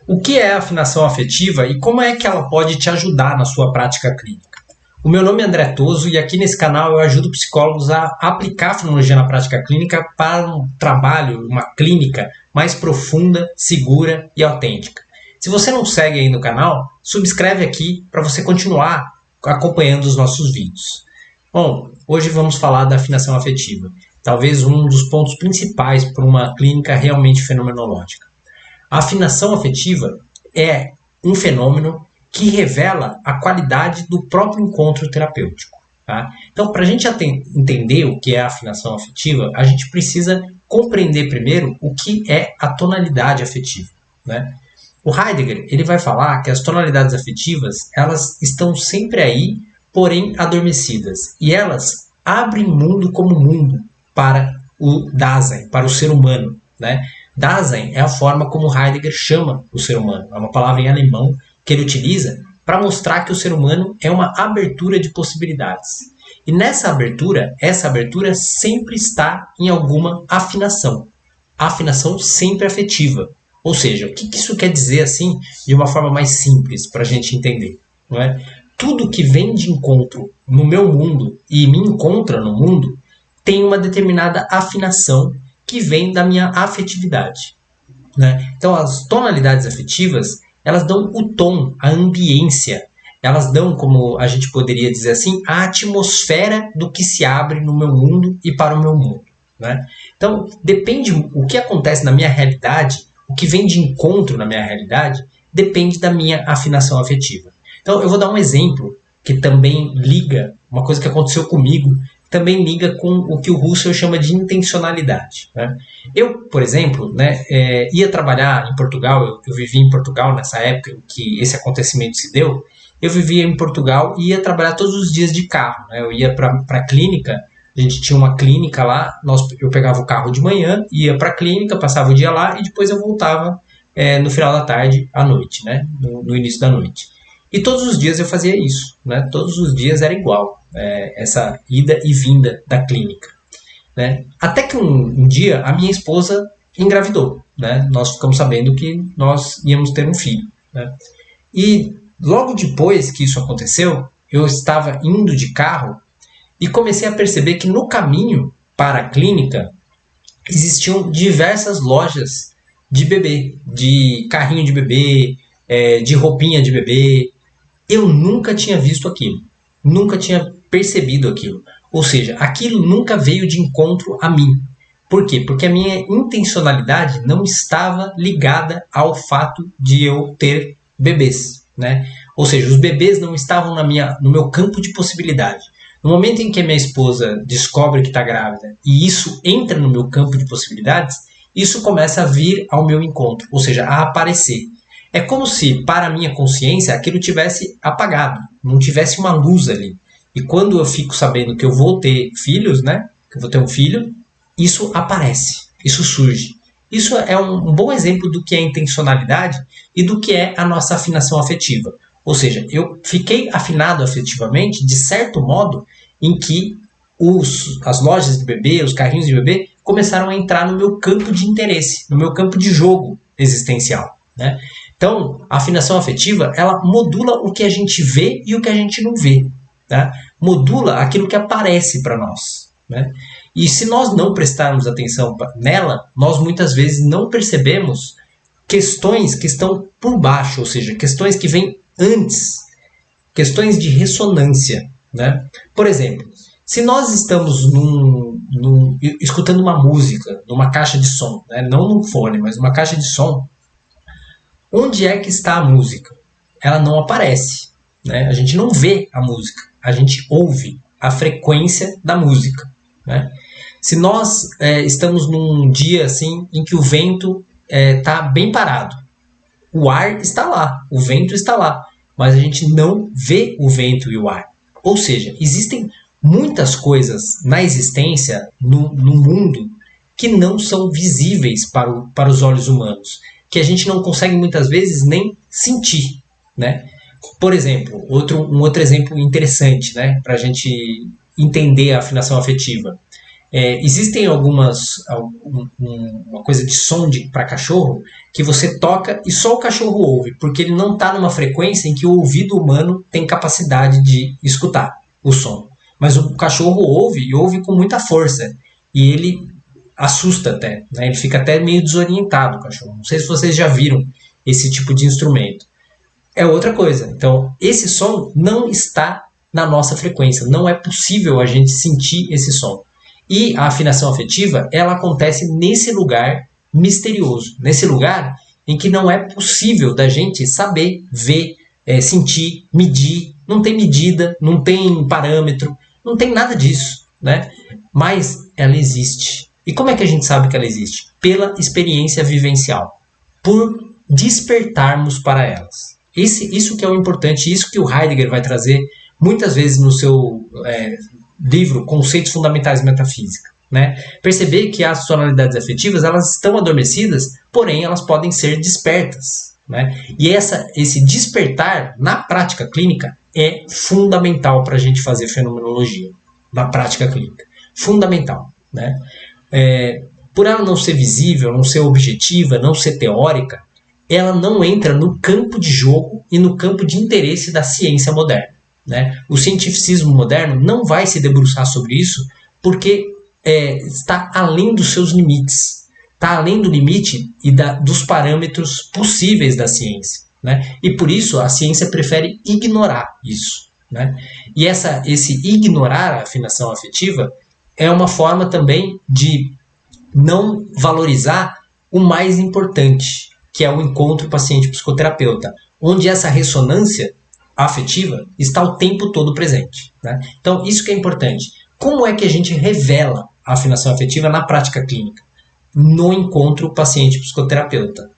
O que é a afinação afetiva e como é que ela pode te ajudar na sua prática clínica? O meu nome é André Toso e aqui nesse canal eu ajudo psicólogos a aplicar a fonologia na prática clínica para um trabalho, uma clínica mais profunda, segura e autêntica. Se você não segue ainda o canal, subscreve aqui para você continuar acompanhando os nossos vídeos. Bom, hoje vamos falar da afinação afetiva, talvez um dos pontos principais para uma clínica realmente fenomenológica. A afinação afetiva é um fenômeno que revela a qualidade do próprio encontro terapêutico. Tá? Então, para a gente entender o que é a afinação afetiva, a gente precisa compreender primeiro o que é a tonalidade afetiva. Né? O Heidegger ele vai falar que as tonalidades afetivas elas estão sempre aí, porém adormecidas. E elas abrem mundo como mundo para o Dasein, para o ser humano. Né? Dasein é a forma como Heidegger chama o ser humano. É uma palavra em alemão que ele utiliza para mostrar que o ser humano é uma abertura de possibilidades. E nessa abertura, essa abertura sempre está em alguma afinação. A afinação sempre afetiva. Ou seja, o que isso quer dizer assim de uma forma mais simples para a gente entender? Não é? Tudo que vem de encontro no meu mundo e me encontra no mundo tem uma determinada afinação que vem da minha afetividade. Né? Então, as tonalidades afetivas, elas dão o tom, a ambiência, elas dão, como a gente poderia dizer assim, a atmosfera do que se abre no meu mundo e para o meu mundo. Né? Então, depende o que acontece na minha realidade, o que vem de encontro na minha realidade, depende da minha afinação afetiva. Então, eu vou dar um exemplo que também liga, uma coisa que aconteceu comigo, também liga com o que o Husserl chama de intencionalidade. Né? Eu, por exemplo, né, ia trabalhar em Portugal, eu vivi em Portugal nessa época em que esse acontecimento se deu, eu vivia em Portugal e ia trabalhar todos os dias de carro. Né? Eu ia para a clínica, a gente tinha uma clínica lá, eu pegava o carro de manhã, ia para a clínica, passava o dia lá e depois eu voltava no final da tarde à noite, né? no início da noite. E todos os dias eu fazia isso, né? Todos os dias era igual, essa ida e vinda da clínica. Né? Até que um dia a minha esposa engravidou. Né? Nós ficamos sabendo que nós íamos ter um filho. Né? E logo depois que isso aconteceu, eu estava indo de carro e comecei a perceber que no caminho para a clínica existiam diversas lojas de bebê, de carrinho de bebê, de roupinha de bebê. Eu nunca tinha visto aquilo, nunca tinha percebido aquilo. Ou seja, aquilo nunca veio de encontro a mim. Por quê? Porque a minha intencionalidade não estava ligada ao fato de eu ter bebês. Né? Ou seja, os bebês não estavam no meu campo de possibilidade. No momento em que a minha esposa descobre que está grávida e isso entra no meu campo de possibilidades, isso começa a vir ao meu encontro, ou seja, a aparecer. É como se, para a minha consciência, aquilo tivesse apagado, não tivesse uma luz ali. E quando eu fico sabendo que eu vou ter filhos, né, que eu vou ter um filho, isso aparece, isso surge. Isso é um bom exemplo do que é intencionalidade e do que é a nossa afinação afetiva. Ou seja, eu fiquei afinado afetivamente, de certo modo, em que as lojas de bebê, os carrinhos de bebê, começaram a entrar no meu campo de interesse, no meu campo de jogo existencial. Né? Então, a afinação afetiva, ela modula o que a gente vê e o que a gente não vê. Tá? Modula aquilo que aparece para nós. Né? E se nós não prestarmos atenção nela, nós muitas vezes não percebemos questões que estão por baixo, ou seja, questões que vêm antes, questões de ressonância. Né? Por exemplo, se nós estamos escutando uma música, numa caixa de som, né? Não num fone, mas numa caixa de som, onde é que está a música? Ela não aparece. Né? A gente não vê a música, a gente ouve a frequência da música. Né? Se nós estamos num dia assim, em que o vento está bem parado, o ar está lá, o vento está lá, mas a gente não vê o vento e o ar. Ou seja, existem muitas coisas na existência, no mundo, que não são visíveis para os olhos humanos, que a gente não consegue muitas vezes nem sentir. Né? Por exemplo, um outro exemplo interessante, né, para a gente entender a afinação afetiva. Existem uma coisa de som para cachorro que você toca e só o cachorro ouve, porque ele não está numa frequência em que o ouvido humano tem capacidade de escutar o som. Mas o cachorro ouve e ouve com muita força. E ele assusta até, né? Ele fica até meio desorientado, o cachorro. Não sei se vocês já viram esse tipo de instrumento. É outra coisa. Então, esse som não está na nossa frequência. Não é possível a gente sentir esse som. E a afinação afetiva, ela acontece nesse lugar misterioso. Nesse lugar em que não é possível da gente saber, ver, sentir, medir. Não tem medida, não tem parâmetro, não tem nada disso, né? Mas ela existe. E como é que a gente sabe que ela existe? Pela experiência vivencial. Por despertarmos para elas. Isso que é o importante, isso que o Heidegger vai trazer muitas vezes no seu livro Conceitos Fundamentais de Metafísica. Né? Perceber que as tonalidades afetivas elas estão adormecidas, porém elas podem ser despertas. Né? E esse despertar na prática clínica é fundamental para a gente fazer fenomenologia na prática clínica. Fundamental. Né? Por ela não ser visível, não ser objetiva, não ser teórica, ela não entra no campo de jogo e no campo de interesse da ciência moderna. Né? O cientificismo moderno não vai se debruçar sobre isso porque está além dos seus limites, está além do limite e dos parâmetros possíveis da ciência. Né? E por isso a ciência prefere ignorar isso. Né? E esse ignorar a afinação afetiva é uma forma também de não valorizar o mais importante, que é o encontro paciente-psicoterapeuta, onde essa ressonância afetiva está o tempo todo presente. Né? Então, isso que é importante. Como é que a gente revela a afinação afetiva na prática clínica? No encontro paciente-psicoterapeuta.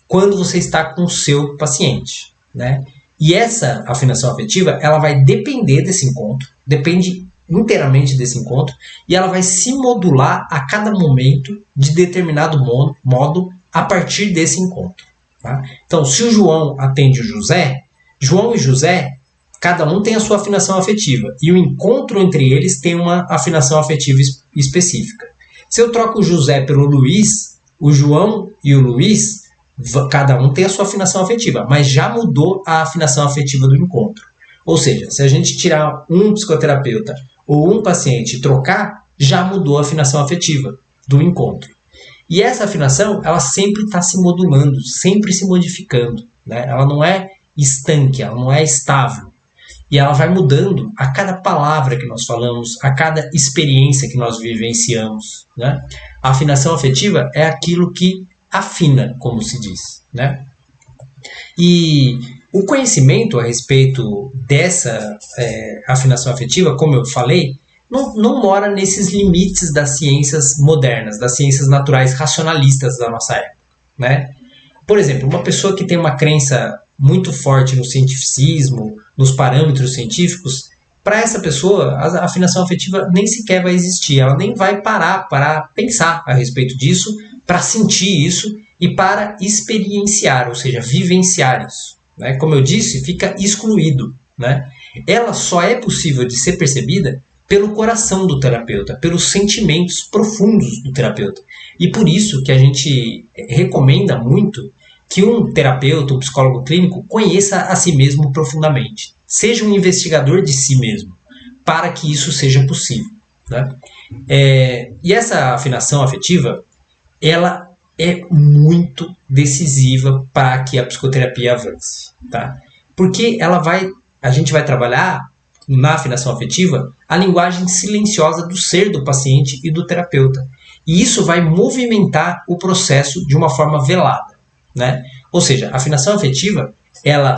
Quando você está com o seu paciente. Né? E essa afinação afetiva, ela vai depender desse encontro, depende inteiramente desse encontro, e ela vai se modular a cada momento de determinado modo a partir desse encontro. Tá? Então, se o João atende o José, João e José, cada um tem a sua afinação afetiva, e o encontro entre eles tem uma afinação afetiva específica. Se eu troco o José pelo Luiz, o João e o Luiz, cada um tem a sua afinação afetiva, mas já mudou a afinação afetiva do encontro. Ou seja, se a gente tirar um psicoterapeuta ou um paciente e trocar, já mudou a afinação afetiva do encontro. E essa afinação, ela sempre está se modulando, sempre se modificando. Né? Ela não é estanque, ela não é estável. E ela vai mudando a cada palavra que nós falamos, a cada experiência que nós vivenciamos. Né? A afinação afetiva é aquilo que afina, como se diz. Né? E o conhecimento a respeito dessa afinação afetiva, como eu falei, não mora nesses limites das ciências modernas, das ciências naturais racionalistas da nossa época. Né? Por exemplo, uma pessoa que tem uma crença muito forte no cientificismo, nos parâmetros científicos, para essa pessoa a afinação afetiva nem sequer vai existir, ela nem vai parar para pensar a respeito disso, para sentir isso e para experienciar, ou seja, vivenciar isso. Né? Como eu disse, fica excluído. Né? Ela só é possível de ser percebida pelo coração do terapeuta, pelos sentimentos profundos do terapeuta. E por isso que a gente recomenda muito que um terapeuta, um psicólogo clínico, conheça a si mesmo profundamente. Seja um investigador de si mesmo, para que isso seja possível. Né? E essa afinação afetiva, ela é muito decisiva para que a psicoterapia avance. Tá? Porque a gente vai trabalhar na afinação afetiva a linguagem silenciosa do ser do paciente e do terapeuta. E isso vai movimentar o processo de uma forma velada. Né? Ou seja, a afinação afetiva ela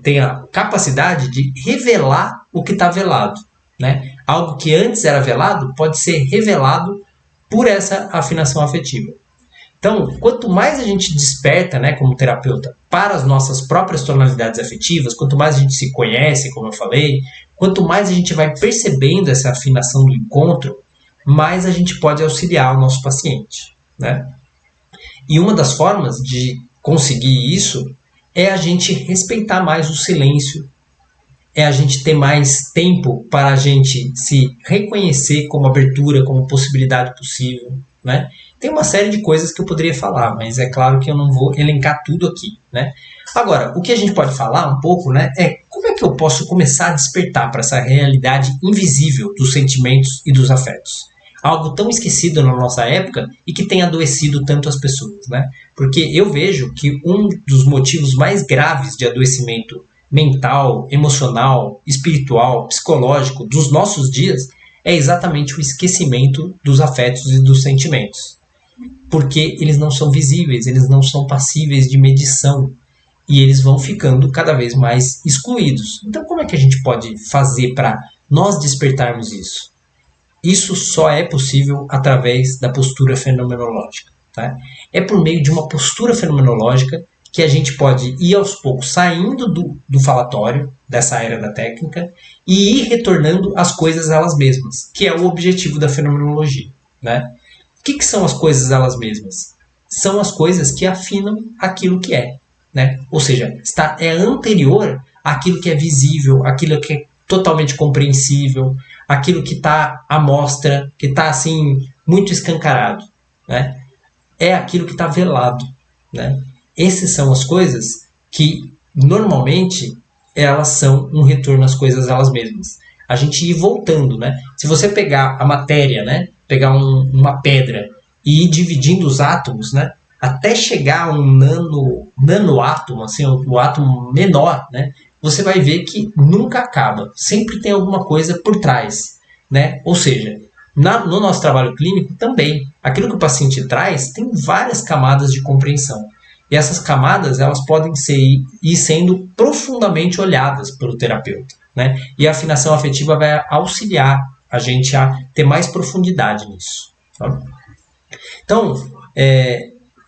tem a capacidade de revelar o que está velado. Né? Algo que antes era velado pode ser revelado por essa afinação afetiva. Então, quanto mais a gente desperta, né, como terapeuta, para as nossas próprias tonalidades afetivas, quanto mais a gente se conhece, como eu falei, quanto mais a gente vai percebendo essa afinação do encontro, mais a gente pode auxiliar o nosso paciente. Né? E uma das formas de conseguir isso é a gente respeitar mais o silêncio é a gente ter mais tempo para a gente se reconhecer como abertura, como possibilidade possível, né? Tem uma série de coisas que eu poderia falar, mas é claro que eu não vou elencar tudo aqui, né? Agora, o que a gente pode falar um pouco, né, é como é que eu posso começar a despertar para essa realidade invisível dos sentimentos e dos afetos. Algo tão esquecido na nossa época e que tem adoecido tanto as pessoas, né? Porque eu vejo que um dos motivos mais graves de adoecimento mental, emocional, espiritual, psicológico dos nossos dias é exatamente o esquecimento dos afetos e dos sentimentos. Porque eles não são visíveis, eles não são passíveis de medição e eles vão ficando cada vez mais excluídos. Então, como é que a gente pode fazer para nós despertarmos isso? Isso só é possível através da postura fenomenológica. Tá? É por meio de uma postura fenomenológica que a gente pode ir aos poucos saindo do falatório, dessa era da técnica, e ir retornando às coisas elas mesmas, que é o objetivo da fenomenologia. Né? O que são as coisas elas mesmas? São as coisas que afinam aquilo que é. Né? Ou seja, é anterior àquilo que é visível, aquilo que é totalmente compreensível, aquilo que está à mostra, que está assim, muito escancarado. Né? É aquilo que está velado. Né? Essas são as coisas que, normalmente, elas são um retorno às coisas elas mesmas. A gente ir voltando, né? Se você pegar a matéria, né? Pegar uma pedra e ir dividindo os átomos, né? Até chegar a um nanoátomo, assim, o átomo menor, né? Você vai ver que nunca acaba. Sempre tem alguma coisa por trás, né? Ou seja, no nosso trabalho clínico também. Aquilo que o paciente traz tem várias camadas de compreensão. E essas camadas elas podem ir sendo profundamente olhadas pelo terapeuta. Né? E a afinação afetiva vai auxiliar a gente a ter mais profundidade nisso. Tá? Então,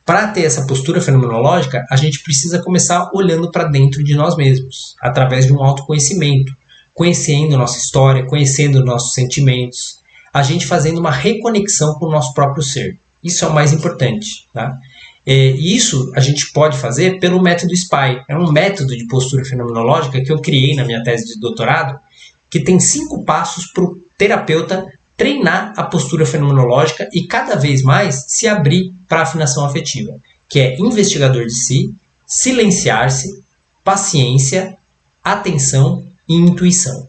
para ter essa postura fenomenológica, a gente precisa começar olhando para dentro de nós mesmos, através de um autoconhecimento, conhecendo nossa história, conhecendo nossos sentimentos, a gente fazendo uma reconexão com o nosso próprio ser. Isso é o mais importante. Tá? E isso a gente pode fazer pelo método SPY. É um método de postura fenomenológica que eu criei na minha tese de doutorado, que tem 5 passos para o terapeuta treinar a postura fenomenológica e cada vez mais se abrir para a afinação afetiva, que é investigador de si, silenciar-se, paciência, atenção e intuição.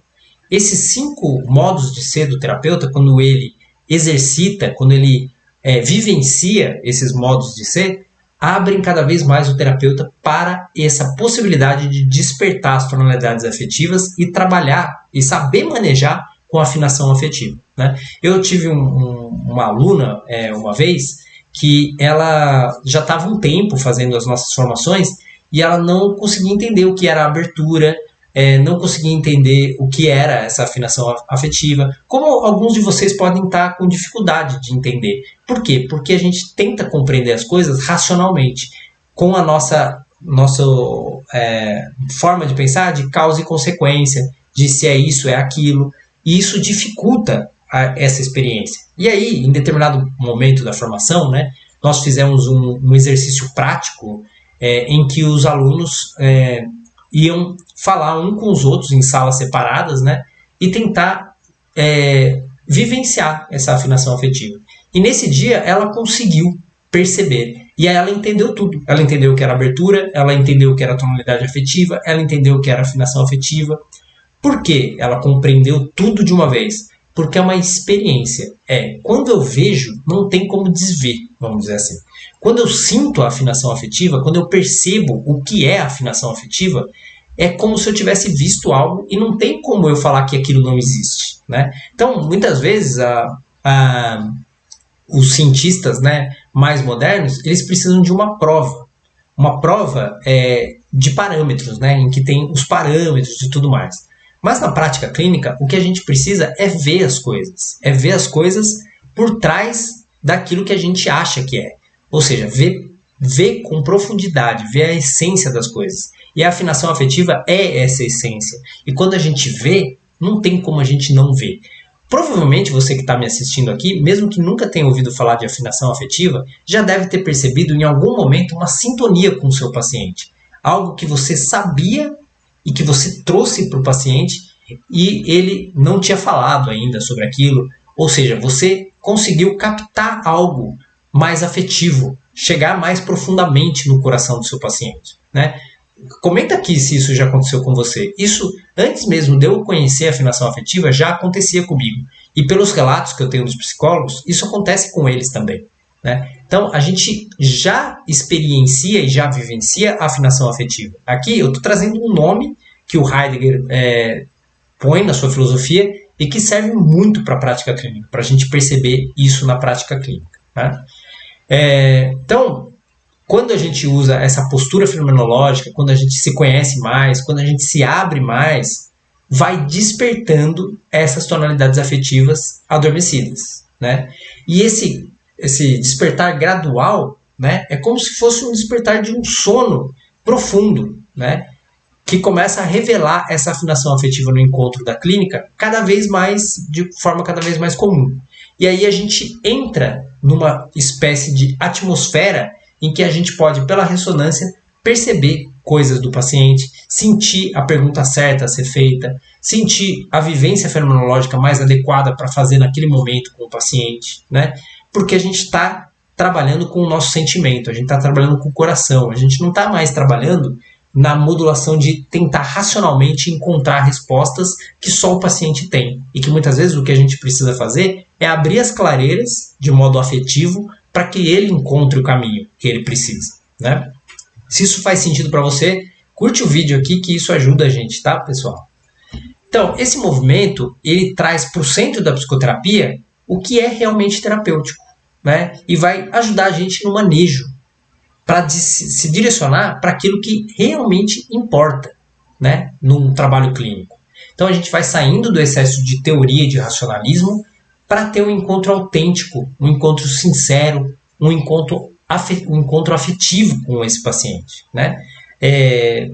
Esses 5 modos de ser do terapeuta, quando ele exercita, quando ele vivencia esses modos de ser, abrem cada vez mais o terapeuta para essa possibilidade de despertar as tonalidades afetivas e trabalhar e saber manejar com a afinação afetiva. Né? Eu tive uma aluna uma vez que ela já estava um tempo fazendo as nossas formações e ela não conseguia entender o que era a abertura, não conseguia entender o que era essa afinação afetiva, como alguns de vocês podem estar com dificuldade de entender. Por quê? Porque a gente tenta compreender as coisas racionalmente, com a nossa forma de pensar de causa e consequência, de se é isso, é aquilo, e isso dificulta essa experiência. E aí, em determinado momento da formação, né, nós fizemos um exercício prático em que os alunos iam falar um com os outros em salas separadas, né, e tentar vivenciar essa afinação afetiva. E nesse dia ela conseguiu perceber. E aí ela entendeu tudo. Ela entendeu o que era abertura, ela entendeu o que era tonalidade afetiva, ela entendeu o que era afinação afetiva. Por que ela compreendeu tudo de uma vez? Porque é uma experiência. Quando eu vejo, não tem como desver, vamos dizer assim. Quando eu sinto a afinação afetiva, quando eu percebo o que é a afinação afetiva, é como se eu tivesse visto algo e não tem como eu falar que aquilo não existe. Né? Então, muitas vezes, os cientistas, né, mais modernos, eles precisam de uma prova. Uma prova de parâmetros, né, em que tem os parâmetros e tudo mais. Mas na prática clínica, o que a gente precisa é ver as coisas. É ver as coisas por trás daquilo que a gente acha que é. Ou seja, ver com profundidade, ver a essência das coisas. E a afinação afetiva é essa essência. E quando a gente vê, não tem como a gente não ver. Provavelmente você que está me assistindo aqui, mesmo que nunca tenha ouvido falar de afinação afetiva, já deve ter percebido em algum momento uma sintonia com o seu paciente. Algo que você sabia e que você trouxe para o paciente e ele não tinha falado ainda sobre aquilo, ou seja, você conseguiu captar algo mais afetivo, chegar mais profundamente no coração do seu paciente, né? Comenta aqui se isso já aconteceu com você. Isso, antes mesmo de eu conhecer a afinação afetiva, já acontecia comigo. E pelos relatos que eu tenho dos psicólogos, isso acontece com eles também, né? Então, a gente já experiencia e já vivencia a afinação afetiva. Aqui eu estou trazendo um nome que o Heidegger põe na sua filosofia e que serve muito para a prática clínica, para a gente perceber isso na prática clínica, né? Então, quando a gente usa essa postura fenomenológica, quando a gente se conhece mais, quando a gente se abre mais, vai despertando essas tonalidades afetivas adormecidas, né? E esse despertar gradual, né, é como se fosse um despertar de um sono profundo, né, que começa a revelar essa afinação afetiva no encontro da clínica cada vez mais, de forma cada vez mais comum. E aí a gente entra numa espécie de atmosfera em que a gente pode, pela ressonância, perceber coisas do paciente, sentir a pergunta certa a ser feita, sentir a vivência fenomenológica mais adequada para fazer naquele momento com o paciente, né? Porque a gente está trabalhando com o nosso sentimento, a gente está trabalhando com o coração, a gente não está mais trabalhando na modulação de tentar racionalmente encontrar respostas que só o paciente tem. E que muitas vezes o que a gente precisa fazer é abrir as clareiras de modo afetivo para que ele encontre o caminho que ele precisa, né? Se isso faz sentido para você, curte o vídeo aqui que isso ajuda a gente, tá, pessoal? Então, esse movimento, ele traz para o centro da psicoterapia o que é realmente terapêutico, né? E vai ajudar a gente no manejo, para se direcionar para aquilo que realmente importa, né, num trabalho clínico. Então a gente vai saindo do excesso de teoria e de racionalismo para ter um encontro autêntico, um encontro sincero, um encontro afetivo com esse paciente, né?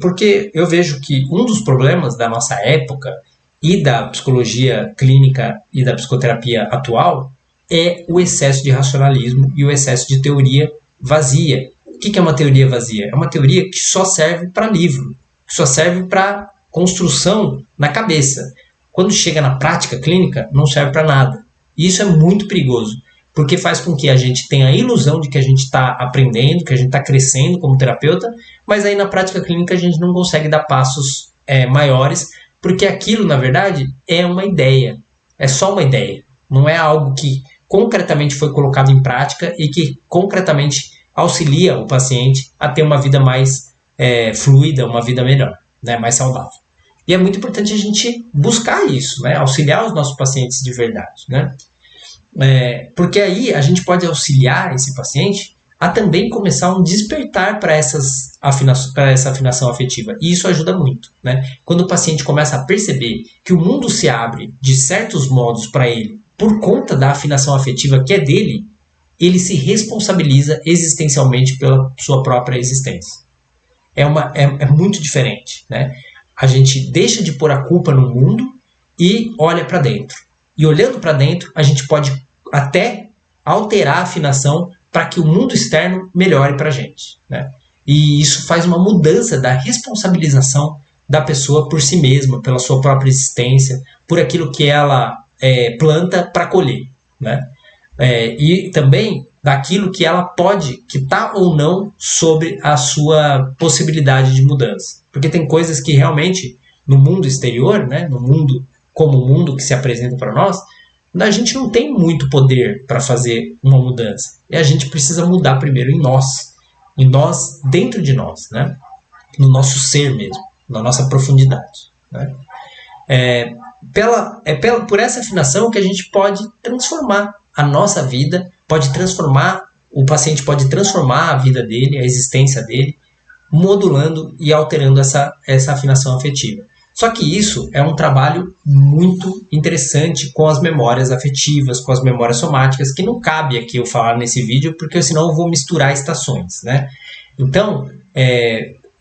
Porque eu vejo que um dos problemas da nossa época e da psicologia clínica e da psicoterapia atual é o excesso de racionalismo e o excesso de teoria vazia. O que é uma teoria vazia? É uma teoria que só serve para livro, que só serve para construção na cabeça. Quando chega na prática clínica, não serve para nada. E isso é muito perigoso, porque faz com que a gente tenha a ilusão de que a gente está aprendendo, que a gente está crescendo como terapeuta, mas aí na prática clínica a gente não consegue dar passos maiores, porque aquilo, na verdade, é uma ideia. É só uma ideia. Não é algo que concretamente foi colocado em prática e que concretamente auxilia o paciente a ter uma vida mais fluida, uma vida melhor, né, mais saudável. E é muito importante a gente buscar isso, né, auxiliar os nossos pacientes de verdade, né? Porque aí a gente pode auxiliar esse paciente a também começar um despertar para essa afinação afetiva. E isso ajuda muito, né? Quando o paciente começa a perceber que o mundo se abre de certos modos para ele por conta da afinação afetiva que é dele, ele se responsabiliza existencialmente pela sua própria existência. É muito diferente, né? A gente deixa de pôr a culpa no mundo e olha para dentro. E olhando para dentro, a gente pode até alterar a afinação para que o mundo externo melhore para a gente, né? E isso faz uma mudança da responsabilização da pessoa por si mesma, pela sua própria existência, por aquilo que ela planta para colher, né? E também daquilo que ela pode, que está ou não sobre a sua possibilidade de mudança. Porque tem coisas que realmente, no mundo exterior, né, no mundo como o mundo que se apresenta para nós, a gente não tem muito poder para fazer uma mudança. E a gente precisa mudar primeiro em nós, dentro de nós, né? No nosso ser mesmo, na nossa profundidade, né? Por essa afinação que a gente pode transformar a nossa vida, o paciente pode transformar a vida dele, a existência dele, modulando e alterando essa afinação afetiva. Só que isso é um trabalho muito interessante com as memórias afetivas, com as memórias somáticas, que não cabe aqui eu falar nesse vídeo, porque senão eu vou misturar estações, né? Então,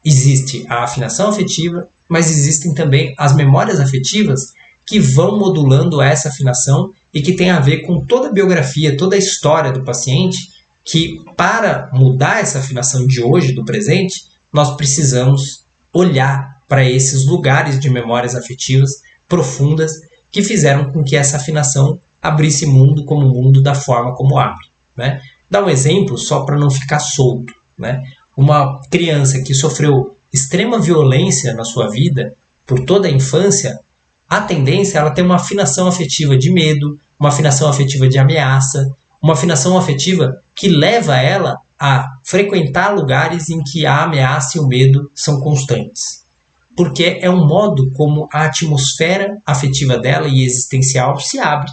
existe a afinação afetiva, mas existem também as memórias afetivas que vão modulando essa afinação e que tem a ver com toda a biografia, toda a história do paciente, que para mudar essa afinação de hoje, do presente, nós precisamos olhar para esses lugares de memórias afetivas profundas que fizeram com que essa afinação abrisse mundo como mundo da forma como abre, né? Dá um exemplo só para não ficar solto, né? Uma criança que sofreu extrema violência na sua vida por toda a infância, a tendência é ela ter uma afinação afetiva de medo, uma afinação afetiva de ameaça, uma afinação afetiva que leva ela a frequentar lugares em que a ameaça e o medo são constantes. Porque é um modo como a atmosfera afetiva dela e existencial se abre.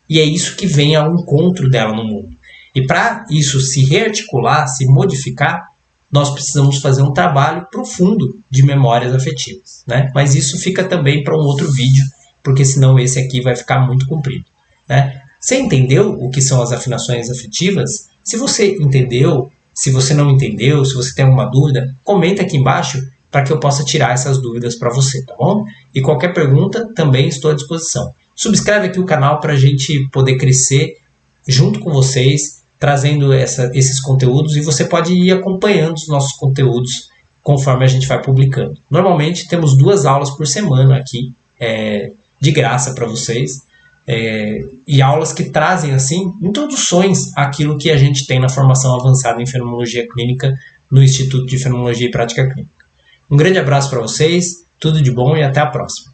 E é isso que vem ao encontro dela no mundo. E para isso se rearticular, se modificar, nós precisamos fazer um trabalho profundo de memórias afetivas, né? Mas isso fica também para um outro vídeo, porque senão esse aqui vai ficar muito comprido, né? Você entendeu o que são as afinações afetivas? Se você entendeu, se você não entendeu, se você tem alguma dúvida, comenta aqui embaixo para que eu possa tirar essas dúvidas para você, tá bom? E qualquer pergunta, também estou à disposição. Subscreve aqui o canal para a gente poder crescer junto com vocês, trazendo esses conteúdos, e você pode ir acompanhando os nossos conteúdos conforme a gente vai publicando. Normalmente temos 2 aulas por semana aqui, de graça para vocês, e aulas que trazem assim introduções àquilo que a gente tem na formação avançada em Fenomenologia Clínica no Instituto de Fenomenologia e Prática Clínica. Um grande abraço para vocês, tudo de bom e até a próxima.